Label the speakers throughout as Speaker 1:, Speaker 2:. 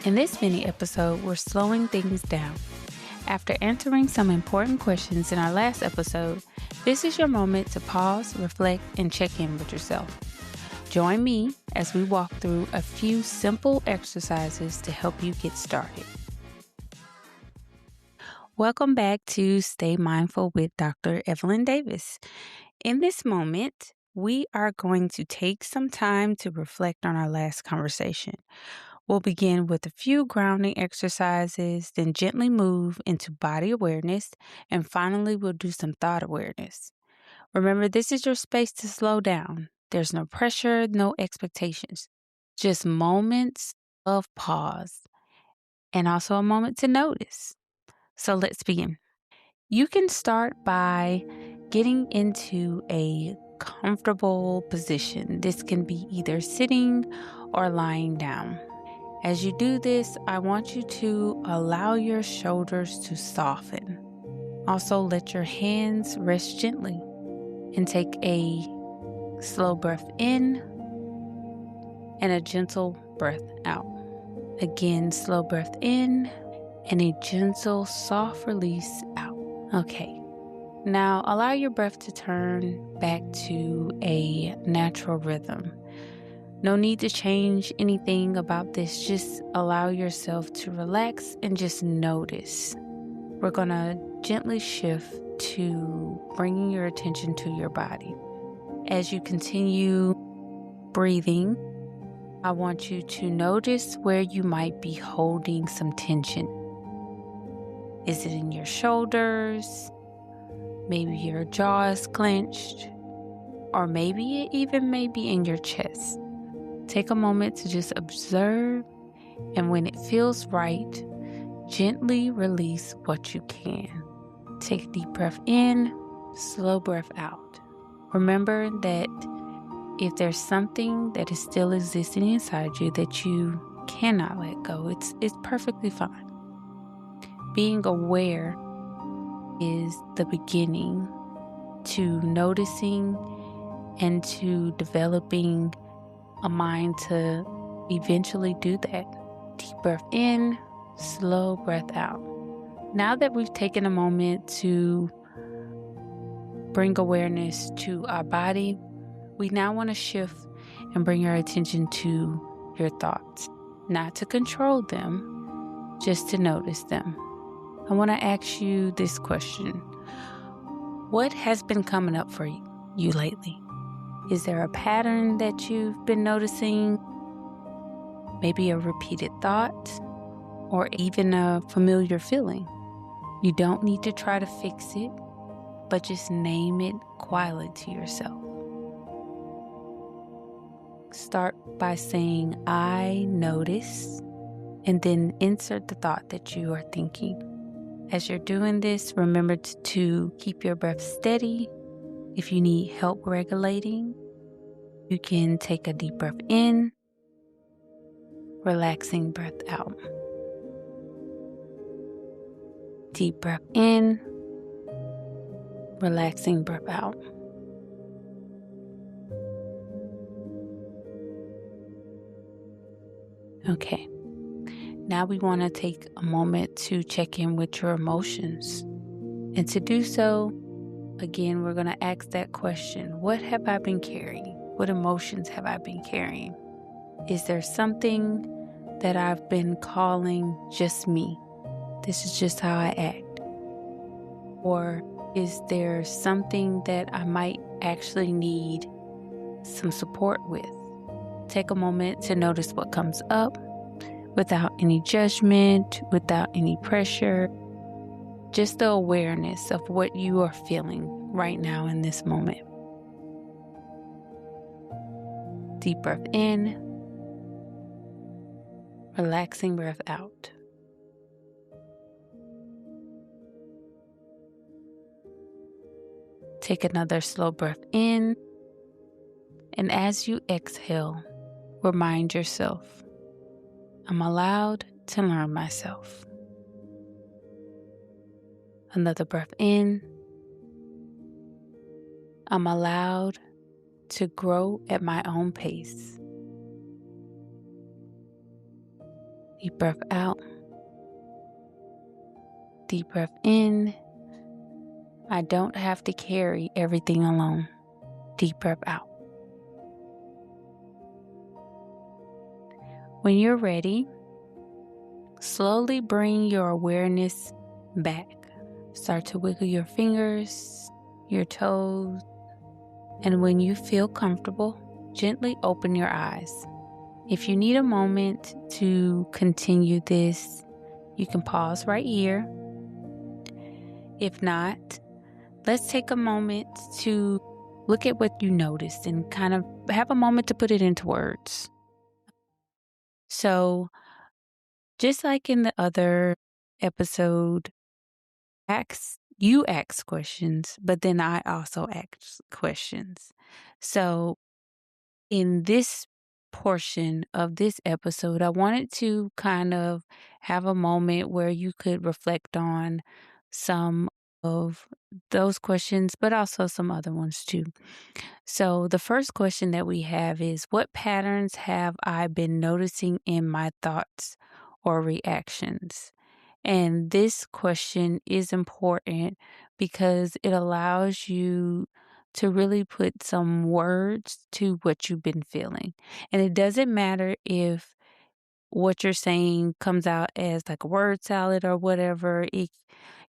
Speaker 1: In this mini episode, we're slowing things down. After answering some important questions in our last episode, this is your moment to pause, reflect, and check in with yourself. Join me as we walk through a few simple exercises to help you get started. Welcome back to Stay Mindful with Dr. Evelyn Davis. In this moment, we are going to take some time to reflect on our last conversation. We'll begin with a few grounding exercises, then gently move into body awareness, and finally we'll do some thought awareness. Remember, this is your space to slow down. There's no pressure, no expectations, just moments of pause and also a moment to notice. So let's begin. You can start by getting into a comfortable position. This can be either sitting or lying down. As you do this, I want you to allow your shoulders to soften. Also, let your hands rest gently and take a slow breath in and a gentle breath out. Again, slow breath in and a gentle, soft release out. Okay. Now, allow your breath to turn back to a natural rhythm. No need to change anything about this. Just allow yourself to relax and just notice. We're going to gently shift to bringing your attention to your body. As you continue breathing, I want you to notice where you might be holding some tension. Is it in your shoulders? Maybe your jaw is clenched, or maybe it even may be in your chest. Take a moment to just observe, and when it feels right, gently release what you can. Take a deep breath in, slow breath out. Remember that if there's something that is still existing inside you that you cannot let go, it's perfectly fine. Being aware is the beginning to noticing and to developing a mind to eventually do that. Deep breath in, slow breath out. Now that we've taken a moment to bring awareness to our body, we now want to shift and bring our attention to your thoughts. Not to control them, just to notice them. I want to ask you this question. What has been coming up for you lately? Is there a pattern that you've been noticing? Maybe a repeated thought or even a familiar feeling? You don't need to try to fix it, but just name it quietly to yourself. Start by saying, I notice, and then insert the thought that you are thinking. As you're doing this, remember to keep your breath steady. If you need help regulating, you can take a deep breath in, relaxing breath out. Deep breath in, relaxing breath out. Okay. Now we want to take a moment to check in with your emotions. And to do so, again, we're going to ask that question. What have I been carrying? What emotions have I been carrying? Is there something that I've been calling just me? This is just how I act. Or is there something that I might actually need some support with? Take a moment to notice what comes up without any judgment, without any pressure. Just the awareness of what you are feeling right now in this moment. Deep breath in, relaxing breath out. Take another slow breath in, and as you exhale, remind yourself, I'm allowed to learn myself. Another breath in. I'm allowed to grow at my own pace. Deep breath out. Deep breath in. I don't have to carry everything alone. Deep breath out. When you're ready, slowly bring your awareness back. Start to wiggle your fingers, your toes, and when you feel comfortable, gently open your eyes. If you need a moment to continue this, you can pause right here. If not, let's take a moment to look at what you noticed and kind of have a moment to put it into words. So, just like in the other episode, you ask questions, but then I also ask questions. So, in this portion of this episode, I wanted to kind of have a moment where you could reflect on some of those questions, but also some other ones too. So, the first question that we have is, what patterns have I been noticing in my thoughts or reactions? And this question is important because it allows you to really put some words to what you've been feeling. And it doesn't matter if what you're saying comes out as like a word salad or whatever.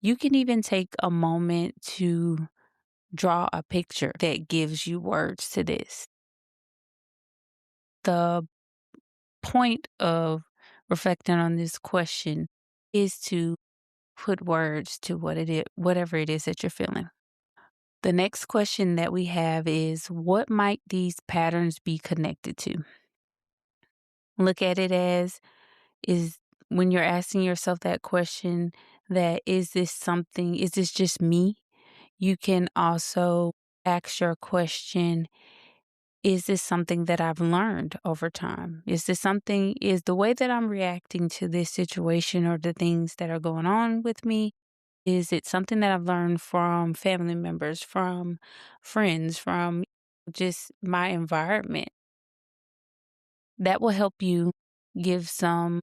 Speaker 1: You can even take a moment to draw a picture that gives you words to this. The point of reflecting on this question is to put words to whatever it is that you're feeling. The next question that we have is, what might these patterns be connected to? Look at it as, is when you're asking yourself that question, that is this just me? You can also ask your question, is this something that I've learned over time? Is the way that I'm reacting to this situation or the things that are going on with me, is it something that I've learned from family members, from friends, from just my environment? That will help you give some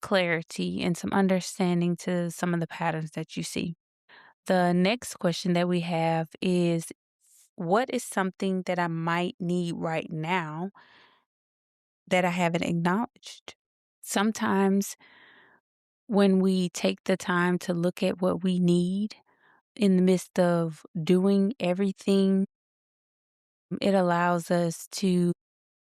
Speaker 1: clarity and some understanding to some of the patterns that you see. The next question that we have is, what is something that I might need right now that I haven't acknowledged? Sometimes when we take the time to look at what we need in the midst of doing everything, it allows us to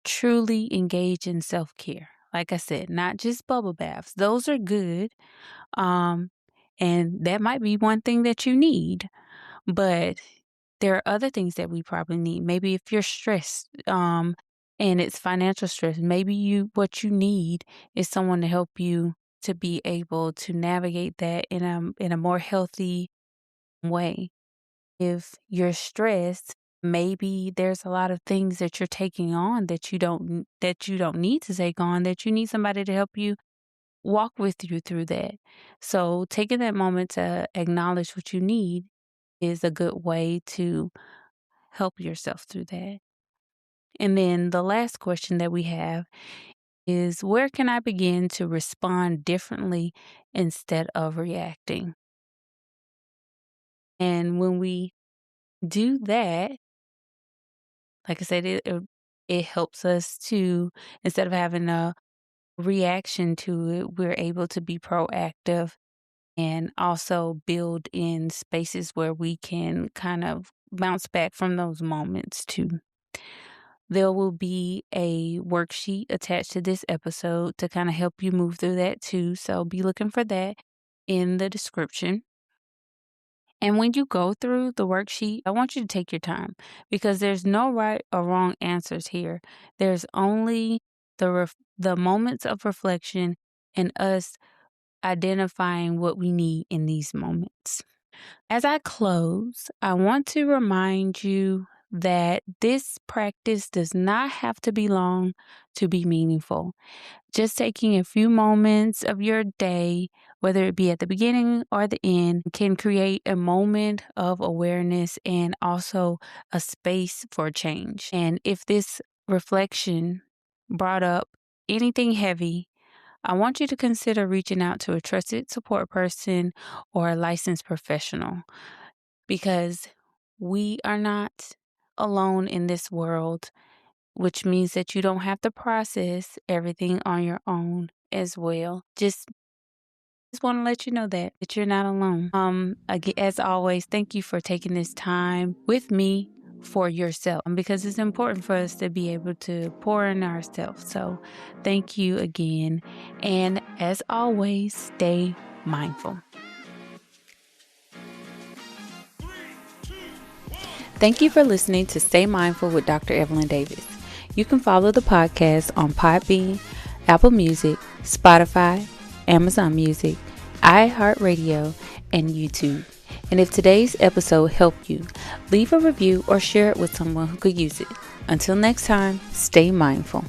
Speaker 1: truly engage in self-care. Like I said, not just bubble baths. Those are good. Um, and that might be one thing that you need, but there are other things that we probably need. Maybe if you're stressed, and it's financial stress, maybe what you need is someone to help you to be able to navigate that in a more healthy way. If you're stressed, maybe there's a lot of things that you're taking on that you don't need to take on, that you need somebody to help you walk with you through that. So taking that moment to acknowledge what you need is a good way to help yourself through that. And then the last question that we have is, where can I begin to respond differently instead of reacting? And when we do that, like I said, it helps us to, instead of having a reaction to it, we're able to be proactive and also build in spaces where we can kind of bounce back from those moments too. There will be a worksheet attached to this episode to kind of help you move through that too. So be looking for that in the description. And when you go through the worksheet, I want you to take your time because there's no right or wrong answers here. There's only the moments of reflection and us identifying what we need in these moments. As I close, I want to remind you that this practice does not have to be long to be meaningful. Just taking a few moments of your day, whether it be at the beginning or the end, can create a moment of awareness and also a space for change. And if this reflection brought up anything heavy, I want you to consider reaching out to a trusted support person or a licensed professional because we are not alone in this world, which means that you don't have to process everything on your own as well. Just want to let you know that you're not alone. As always, thank you for taking this time with me for yourself because it's important for us to be able to pour in ourselves. So, thank you again, and as always, stay mindful. Thank you for listening to Stay Mindful with Dr. Evelyn Davis. You can follow the podcast on Podbean, Apple Music, Spotify, Amazon Music, iHeartRadio, and YouTube. And if today's episode helped you, leave a review or share it with someone who could use it. Until next time, stay mindful.